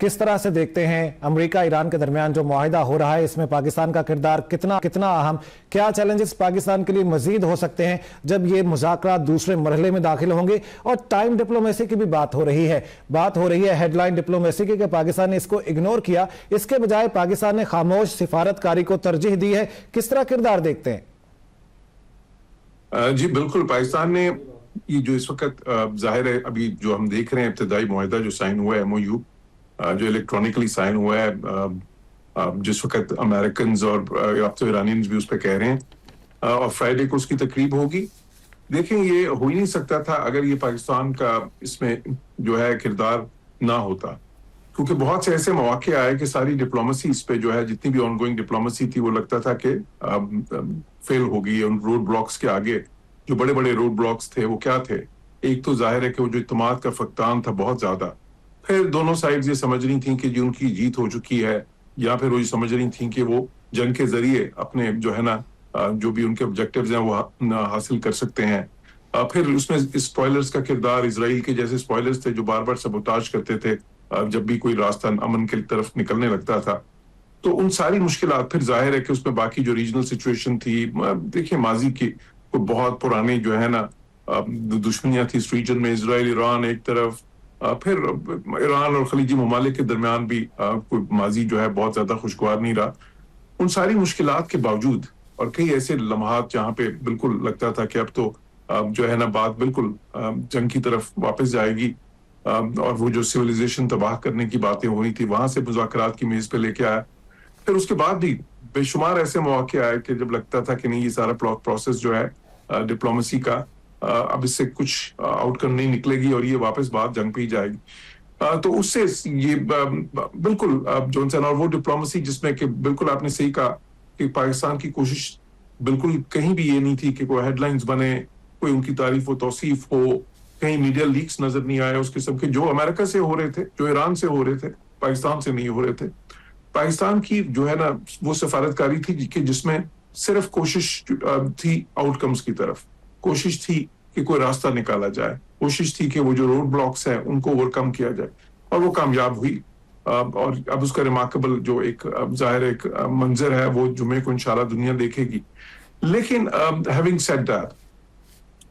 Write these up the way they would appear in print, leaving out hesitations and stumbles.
کس طرح سے دیکھتے ہیں امریکہ ایران کے درمیان جو معاہدہ ہو رہا ہے، اس میں پاکستان کا کردار کتنا اہم، کیا چیلنجز پاکستان کے لیے مزید ہو سکتے ہیں جب یہ مذاکرات دوسرے مرحلے میں داخل ہوں گے؟ اور ٹائم ڈپلومیسی کی بھی بات ہو رہی ہے ہیڈ لائن ڈپلومیسی کی، کہ پاکستان نے اس کو اگنور کیا، اس کے بجائے پاکستان نے خاموش سفارتکاری کو ترجیح دی ہے. کس طرح کردار دیکھتے ہیں؟ جی بالکل، پاکستان نے یہ جو اس وقت ظاہر ہے ابھی جو ہم دیکھ رہے ہیں ابتدائی معاہدہ جو سائن ہوا ہے MOU جو الیکٹرانکلی سائن ہوا ہے، جس وقت امریکنز اور اب تو ایرانینز بھی اس پہ کہہ رہے ہیں، اور فرائیڈے کو اس کی تقریب ہوگی. دیکھیں یہ ہو ہی نہیں سکتا تھا اگر یہ پاکستان کا اس میں جو ہے کردار نہ ہوتا، کیونکہ بہت سے ایسے مواقع آئے کہ ساری ڈپلومیسی اس پہ جو ہے جتنی بھی آن گوئنگ ڈپلومیسی تھی وہ لگتا تھا کہ فیل ہو گئی. ان روڈ بلاکس کے آگے جو بڑے بڑے روڈ بلاکس تھے وہ کیا تھے؟ ایک تو ظاہر ہے کہ وہ جو اعتماد کا فقدان تھا بہت زیادہ، پھر دونوں سائڈز یہ سمجھ رہی تھیں کہ ان کی جیت ہو چکی ہے، یا پھر وہ یہ سمجھ رہی تھیں کہ وہ جنگ کے ذریعے اپنے جو ہے نا جو بھی ان کے آبجیکٹیوز ہیں وہ حاصل کر سکتے ہیں. پھر اس میں اسپوائلرز کا کردار، اسرائیل کے جیسے اسپوائلرز تھے جو بار بار سبوتاج کرتے تھے جب بھی کوئی راستہ امن کی طرف نکلنے لگتا تھا. تو ان ساری مشکلات، پھر ظاہر ہے کہ اس میں باقی جو ریجنل سچویشن تھی، دیکھیں ماضی کی بہت پرانے جو ہے نا دشمنیاں تھی اس ریجن میں، اسرائیل ایران ایک طرف، پھر ایران اور خلیجی ممالک کے درمیان بھی کوئی ماضی جو ہے بہت زیادہ خوشگوار نہیں رہا. ان ساری مشکلات کے باوجود اور کئی ایسے لمحات جہاں پہ بالکل لگتا تھا کہ اب تو جو ہے نا بات بالکل جنگ کی طرف واپس جائے گی، اور وہ جو سویلائزیشن تباہ کرنے کی باتیں ہو رہی تھی وہاں سے مذاکرات کی میز پہ لے کے آیا. پھر اس کے بعد بھی بے شمار ایسے مواقع آئے کہ جب لگتا تھا کہ نہیں یہ سارا پروسیس جو ہے ڈپلومیسی کا اب اس سے کچھ آؤٹ کم نہیں نکلے گی اور یہ واپس بات جنگ پہ ہی جائے گی. تو اس سے یہ بالکل جونسن اور وہ ڈپلومیسی جس میں کہ بالکل آپ نے صحیح کہا کہ پاکستان کی کوشش بالکل کہیں بھی یہ نہیں تھی کہ کوئی ہیڈ لائنز بنے، کوئی ان کی تعریف و توصیف ہو، کہیں میڈیا لیکس نظر نہیں آئے اس قسم کے جو امریکہ سے ہو رہے تھے، جو ایران سے ہو رہے تھے، پاکستان سے نہیں ہو رہے تھے. پاکستان کی جو ہے نا وہ سفارتکاری تھی کہ جس میں صرف کوشش تھی آؤٹ کمز کی طرف، کوشش تھی کہ کوئی راستہ نکالا جائے، کوشش تھی کہ وہ جو روڈ بلاکس ہیں ان کو اوور کم کیا جائے، اور وہ کامیاب ہوئی. اور اب اس کا ریمارکیبل جو ایک ظاہر ایک منظر ہے وہ جمعے کو انشاءاللہ دنیا دیکھے گی. لیکن ہیونگ سیڈ دیٹ،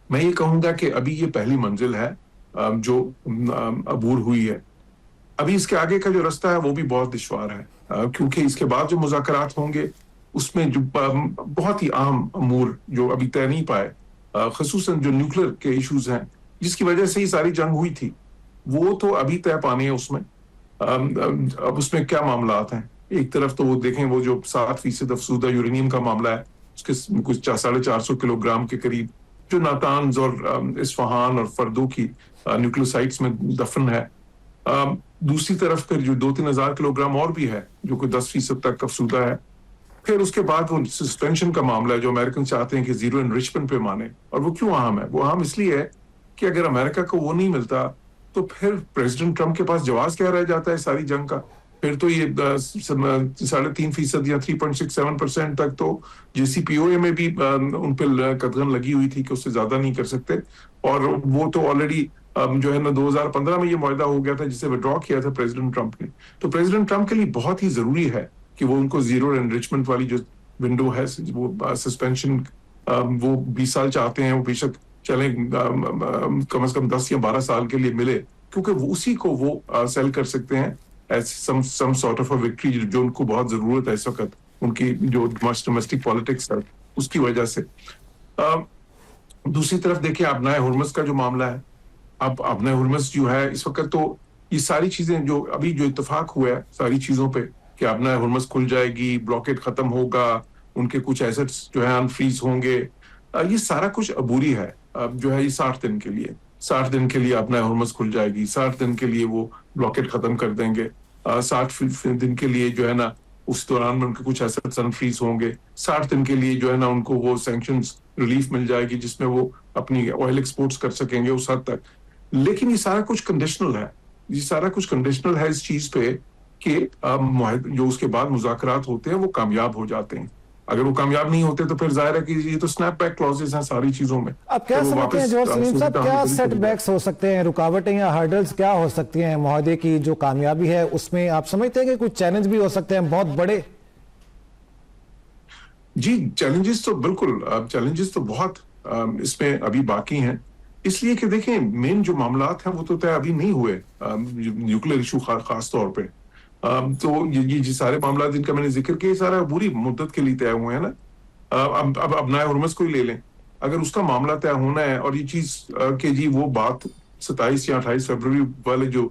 میں یہ کہوں گا کہ ابھی یہ پہلی منزل ہے جو عبور ہوئی ہے. ابھی اس کے آگے کا جو رستہ ہے وہ بھی بہت دشوار ہے، کیونکہ اس کے بعد جو مذاکرات ہوں گے اس میں جو بہت ہی اہم امور جو ابھی طے نہیں پائے، خصوصاً جو نیوکلیر کے ایشوز ہیں جس کی وجہ سے ہی ساری جنگ ہوئی تھی، وہ تو ابھی طے پانے ہیں. اس میں اب اس میں کیا معاملات ہیں؟ ایک طرف تو وہ دیکھیں وہ جو 7% افزودہ یورینیم کا معاملہ ہے، اس کے کچھ 450 کلو گرام کے قریب جو ناتانز اور اصفہان اور فردو کی نیوکلیر سائٹس میں دفن ہے. دوسری طرف پھر جو 2-3 ہزار کلو گرام اور بھی ہے جو کہ 10% تک افزودہ ہے. پھر اس کے بعد وہ سسپینشن کا معاملہ ہے جو امریکن چاہتے ہیں کہ زیرو انریچمنٹ پہ مانے. اور وہ کیوں اہم ہے؟ وہ اہم اس لیے ہے کہ اگر امریکہ کو وہ نہیں ملتا تو پھر پریزیڈنٹ ٹرمپ کے پاس جواز کیا رہ جاتا ہے ساری جنگ کا؟ پھر تو یہ 3.5% یا 3.67% تک تو JCPOA میں بھی ان پہ قدغن لگی ہوئی تھی کہ اس سے زیادہ نہیں کر سکتے. اور وہ تو آلریڈی جو ہے نا 2015 میں یہ معاہدہ ہو گیا تھا جسے وڈرا کیا تھا پریزیڈنٹ ٹرمپ نے. تو پریزیڈنٹ ٹرمپ کے لیے بہت ہی ضروری ہے کہ وہ ان کو زیرو انریچمنٹ والی جو ونڈو ہے وہ سسپینشن وہ 20 سال چاہتے ہیں، وہ بے شک چلیں کم از کم 10 یا 12 سال کے لیے ملے، کیونکہ وہ اسی کو وہ سیل کر سکتے ہیں as some sort of a victory جو ان کو بہت ضرورت ہے اس وقت ان کی جو ڈومیسٹک پالیٹکس ہے اس کی وجہ سے. دوسری طرف دیکھیں ابنائے ہرمز کا جو معاملہ ہے، اب ابنائے ہرمز جو ہے اس وقت تو یہ ساری چیزیں جو ابھی جو اتفاق ہوا ہے ساری چیزوں پہ کہ ابنائے ہرمز کھل جائے گی، بلاکیڈ ختم ہوگا، ان کے کچھ ایسٹس جو ہے انفریز ہوں گے، یہ سارا کچھ عبوری ہے. جو ہے یہ 60 دن کے لیے، 60 دن کے لیے ابنائے ہرمز کھل جائے گی، 60 دن کے لیے وہ بلاکیڈ ختم کر دیں گے، 60 دن کے لیے جو ہے نا اس دوران میں ان کے کچھ ایسٹس انفریز ہوں گے، 60 دن کے لیے جو ہے نا ان کو وہ سینکشنز ریلیف مل جائے گی جس میں وہ اپنی آئل ایکسپورٹس کر سکیں گے اس حد تک. لیکن یہ سارا کچھ کنڈیشنل ہے، یہ سارا کچھ کنڈیشنل ہے اس چیز پہ کہ جو اس کے بعد مذاکرات ہوتے ہیں وہ کامیاب ہو جاتے ہیں. اگر وہ کامیاب نہیں ہوتے تو پھر ظاہر ہے کہ یہ تو سنیپ بیک کلوزز ہیں ساری چیزوں میں. اب کیا سمجھتے ہیں جوہر سلیم صاحب, کیا سیٹ بیکس ہو سکتے ہیں, رکاوٹیں یا ہرڈلز کیا ہو سکتی ہیں معاہدے کی جو کامیابی ہے اس میں؟ آپ سمجھتے ہیں کہ کچھ چیلنج بھی ہو سکتے ہیں بہت بڑے؟ جی چیلنجز تو بالکل, چیلنجز تو بہت اس میں ابھی باقی ہیں, اس لیے کہ دیکھیں مین جو معاملات ہیں وہ تو طے ابھی نہیں ہوئے, نیوکلیر ایشو خاص طور پہ. تو یہ سارے معاملات جن کا میں نے ذکر کیا, یہ سارا بری مدت کے لیے طے ہوئے ہیں نا. اب ابنائے ہرمز کو ہی لے لیں, اگر اس کا معاملہ طے ہونا ہے اور یہ چیز کہ جی وہ بات 27 یا 28 فروری والے جو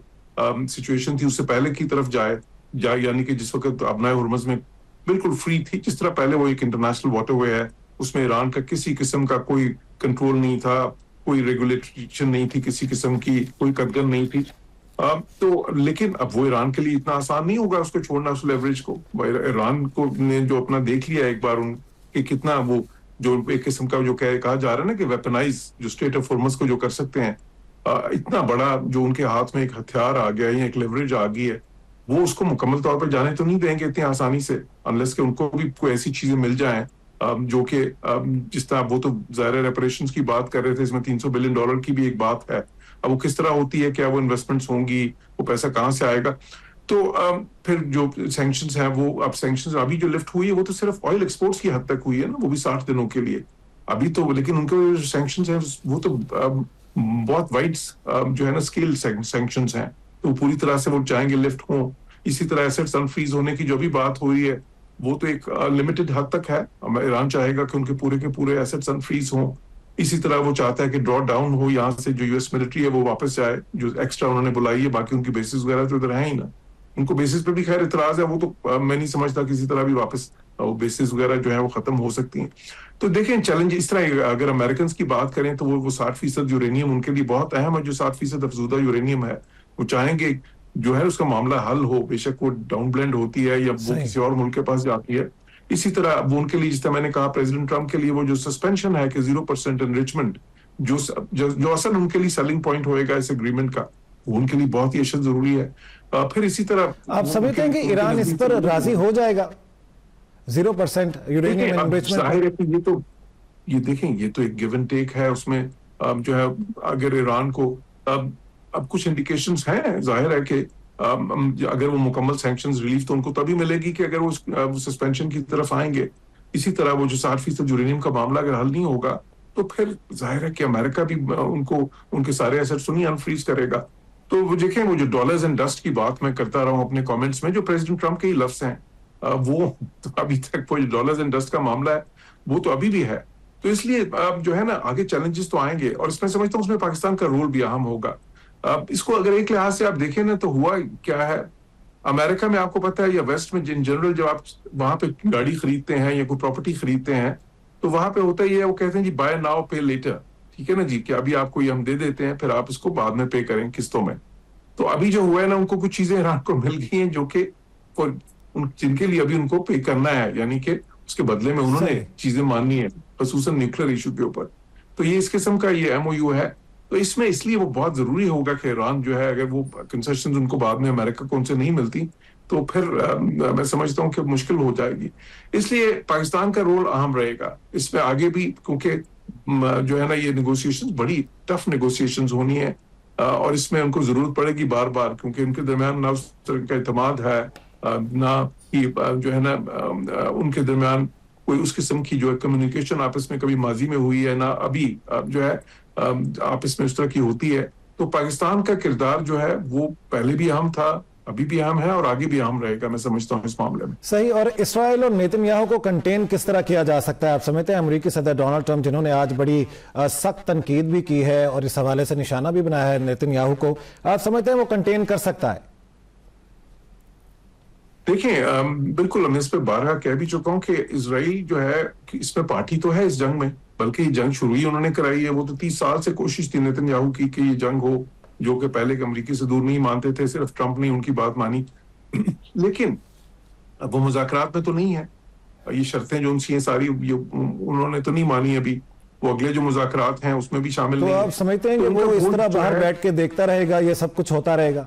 سچویشن تھی اس سے پہلے کی طرف جائے, یعنی کہ جس وقت ابنائے ہرمز میں بالکل فری تھی, جس طرح پہلے وہ ایک انٹرنیشنل واٹر وے ہے, اس میں ایران کا کسی قسم کا کوئی کنٹرول نہیں تھا, کوئی ریگولیشن نہیں تھی کسی قسم کی, کوئی قدغن نہیں تھی. تو لیکن اب وہ ایران کے لیے اتنا آسان نہیں ہوگا اس کو چھوڑنا, اس لیوریج کو. ایران کو نے جو اپنا دیکھ لیا ایک بار ان کہ کتنا وہ جو ایک قسم کا جو کہا جا رہا ہے نا کہ ویپنائز جو اسٹریٹ آف ہرمز کو جو کر سکتے ہیں, اتنا بڑا جو ان کے ہاتھ میں ایک ہتھیار آ گیا ہے, ایک لیوریج آ گئی ہے, وہ اس کو مکمل طور پر جانے تو نہیں دیں گے اتنی آسانی سے, انلیس کہ ان کو بھی کوئی ایسی چیزیں مل جائیں جو کہ جس طرح وہ تو ظاہر ریپریشنز کی بات کر رہے تھے, اس میں $300 بلین کی بھی ایک بات ہے. اب وہ کس طرح ہوتی ہے, کیا وہ انویسٹمنٹس ہوں گی, وہ پیسہ کہاں سے آئے گا. تو پھر جو سینکشنز ہیں وہ اب سینکشنز ابھی جو لفٹ ہوئی ہے وہ تو صرف آئل ایکسپورٹس کی حد تک ہوئی ہے نا, وہ بھی 60 دنوں کے لیے ابھی تو. لیکن ان کے جو سینکشنز ہیں وہ تو بہت وائڈ جو ہے نا اسکیل سینکشنز ہیں, تو پوری طرح سے وہ چاہیں گے لفٹ ہوں. اسی طرح ایسٹس انفریز ہونے کی جو بھی بات ہو رہی ہے وہ تو ایک لمیٹڈ حد تک ہے. ایران چاہے گا کہ ان کے پورے ایسٹس انفریز ہوں. اسی طرح وہ چاہتا ہے کہ ڈرا ڈاؤن ہو یہاں سے, جو US ملٹری ہے وہ واپس جائے, جو ایکسٹرا انہوں نے بلائی ہے. باقی ان کی بیسز وغیرہ تو ادھر ہیں ہی نا, ان کو بیسز پہ بھی خیر اعتراض ہے, وہ تو میں نہیں سمجھتا کسی طرح بھی واپس بیسز وغیرہ جو ہے وہ ختم ہو سکتی ہیں. تو دیکھیں چیلنج اس طرح, اگر امریکنز کی بات کریں تو وہ 60% یورینیم ان کے لیے بہت اہم ہے. جو 60% افزودہ یورینیم ہے وہ چاہیں گے جو ہے اس کا معاملہ حل ہو, بے شک وہ ڈاؤن بلینڈ ہوتی ہے یا وہ کسی اور ملک کے پاس جاتی ہے. اسی طرح وہ ان کے لیے, جس طرح میں نے کہا پریزیڈنٹ ٹرمپ کے لیے وہ جو سسپینشن ہے کہ 0% انریچمنٹ, جو اصل ان کے لیے سیلنگ پوائنٹ ہوئے گا اس ایگریمنٹ کا, وہ ان کے لیے بہت ہی اشد ضروری ہے. پھر اسی طرح آپ سمجھتے ہیں کہ ایران اس پر راضی ہو جائے گا 0% یورینیم انریچمنٹ؟ ظاہر ہے کہ یہ تو یہ دیکھیں یہ تو ایک گیو اینڈ ٹیک ہے, اس میں جو ہے اگر ایران کو اب کچھ انڈیکیشنز ہیں, ظاہر ہے کہ اگر وہ مکمل سینکشنز ریلیف تو ان کو تبھی ملے گی کہ اگر وہ سسپینشن کی طرف آئیں گے. اسی طرح وہ جو 60% یورینیم کا معاملہ اگر حل نہیں ہوگا تو پھر ظاہر ہے کہ امریکہ بھی ان کے سارے ایسٹس نہیں انفریز کرے گا. تو وہ دیکھیں وہ جو ڈالرز اینڈ ڈسٹ کی بات میں کرتا رہا ہوں اپنے کامنٹس میں, جو پریزیڈنٹ ٹرمپ کے ہی لفظ ہیں, وہ ابھی تک وہ جو ڈالرز اینڈ ڈسٹ کا معاملہ ہے وہ تو ابھی بھی ہے. تو اس لیے اب جو ہے نا آگے چیلنجز تو آئیں گے, اور اس میں سمجھتا ہوں اس میں پاکستان کا رول بھی اہم ہوگا. اس کو اگر ایک لحاظ سے آپ دیکھیں نا تو ہوا کیا ہے, امریکہ میں آپ کو پتا ہے یا ویسٹ میں ان جنرل جب آپ وہاں پہ گاڑی خریدتے ہیں یا کوئی پراپرٹی خریدتے ہیں تو وہاں پہ ہوتا ہی ہے, وہ کہتے ہیں جی بائی ناؤ پے لیٹر, ٹھیک ہے نا جی, کہ ابھی آپ کو یہ ہم دے دیتے ہیں پھر آپ اس کو بعد میں پے کریں قسطوں میں. تو ابھی جو ہوا ہے نا ان کو کچھ چیزیں ایران کو مل گئی ہیں جو کہ جن کے لیے ابھی ان کو پے کرنا ہے, یعنی کہ اس کے بدلے میں انہوں نے چیزیں ماننی ہیں, خصوصاً نیوکلیر ایشو کے اوپر. تو یہ اس قسم کا یہ MOU ہے. تو اس میں اس لیے وہ بہت ضروری ہوگا کہ ایران جو ہے اگر وہ کنسیشنز ان کو بعد میں امریکہ کو ان سے نہیں ملتی تو پھر میں سمجھتا ہوں کہ مشکل ہو جائے گی. اس لیے پاکستان کا رول اہم رہے گا اس میں آگے بھی, کیونکہ جو ہے نا یہ نیگوسیشنز بڑی ٹف نیگوسیشنز ہونی ہے, اور اس میں ان کو ضرورت پڑے گی بار بار, کیونکہ ان کے درمیان نہ اس طرح کا اعتماد ہے, نہ ہی جو ہے نا ان کے درمیان کوئی اس قسم کی جو ہے کمیونیکیشن آپس میں کبھی ماضی میں ہوئی ہے, نہ ابھی جو ہے آپس میں اس طرح کی ہوتی ہے. تو پاکستان کا کردار جو ہے وہ پہلے بھی اہم تھا, ابھی بھی اہم ہے اور آگے بھی اہم رہے گا, میں سمجھتا ہوں اس معاملے میں. صحیح. اور اسرائیل اور نیتن یاہو کو کنٹین کس طرح کیا جا سکتا ہے آپ سمجھتے ہیں؟ امریکی صدر ڈونلڈ ٹرمپ جنہوں نے آج بڑی سخت تنقید بھی کی ہے اور اس حوالے سے نشانہ بھی بنایا ہے نیتن یاہو کو, آپ سمجھتے ہیں وہ کنٹین کر سکتا ہے؟ دیکھیں بالکل میں اس پہ بارہا کہہ بھی چکا ہوں کہ اسرائیل جو ہے اس میں پارٹی تو ہے اس جنگ میں, بلکہ یہ جنگ شروع ہی انہوں نے کرائی ہے. وہ تو 30 سال سے کوشش تھی نیتن یاہو کی کہ یہ جنگ ہو, جو کہ پہلے امریکی سے دور نہیں مانتے تھے, صرف ٹرمپ نے ان کی بات مانی. لیکن اب وہ مذاکرات میں تو نہیں ہے, یہ شرطیں جو ان سی ہیں ساری انہوں نے تو نہیں مانی ابھی, وہ اگلے جو مذاکرات ہیں اس میں بھی شامل نہیں. تو آپ سمجھتے ہیں کہ وہ اس طرح باہر بیٹھ کے دیکھتا رہے گا, یہ سب کچھ ہوتا رہے گا؟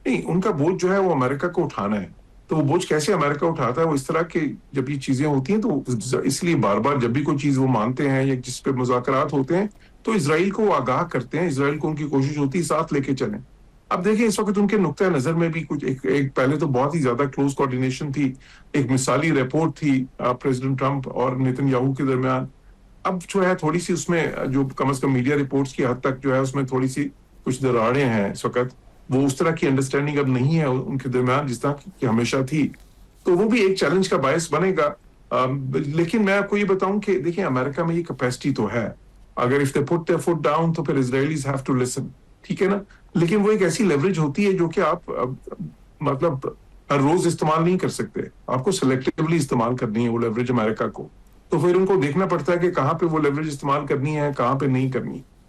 نہیں, ان کا بوجھ جو ہے وہ امریکہ کو اٹھانا ہے. تو وہ بوجھ کیسے امریکہ اٹھاتا ہے؟ وہ اس طرح کہ جب یہ چیزیں ہوتی ہیں تو اس لیے بار بار جب بھی کوئی چیز وہ مانتے ہیں یا جس پہ مذاکرات ہوتے ہیں تو اسرائیل کو آگاہ کرتے ہیں، اسرائیل کو ان کی کوشش ہوتی ہے ساتھ لے کے چلیں۔ اب دیکھیں اس وقت ان کے نقطۂ نظر میں بھی کچھ ایک پہلے تو بہت ہی زیادہ کلوز کوارڈینیشن تھی، ایک مثالی رپورٹ تھی پریزیڈنٹ ٹرمپ اور نیتن یاہو کے درمیان۔ اب جو ہے تھوڑی سی اس میں جو کم از کم میڈیا رپورٹس کی حد تک جو ہے اس میں تھوڑی سی کچھ دراڑیں ہیں اس وقت، وہ اس طرح کی انڈرسٹینڈنگ اب نہیں ہے ان کے درمیان جس طرح کی ہمیشہ تھی، تو وہ بھی ایک چیلنج کا باعث بنے گا۔ لیکن میں آپ کو یہ بتاؤں کہ دیکھیں امریکہ میں یہ کیپیسٹی تو ہے، اگر if they put their foot down تو پھر Israelis have to listen، ٹھیک ہے نا؟ لیکن وہ ایک ایسی لیوریج ہوتی ہے جو کہ آپ مطلب ہر روز استعمال نہیں کر سکتے، آپ کو سلیکٹیولی استعمال کرنی ہے وہ لیوریج امریکہ کو، تو پھر ان کو دیکھنا پڑتا ہے کہ کہاں پہ وہ لیوریج استعمال کرنی ہے، کہاں پہ نہیں کرنی۔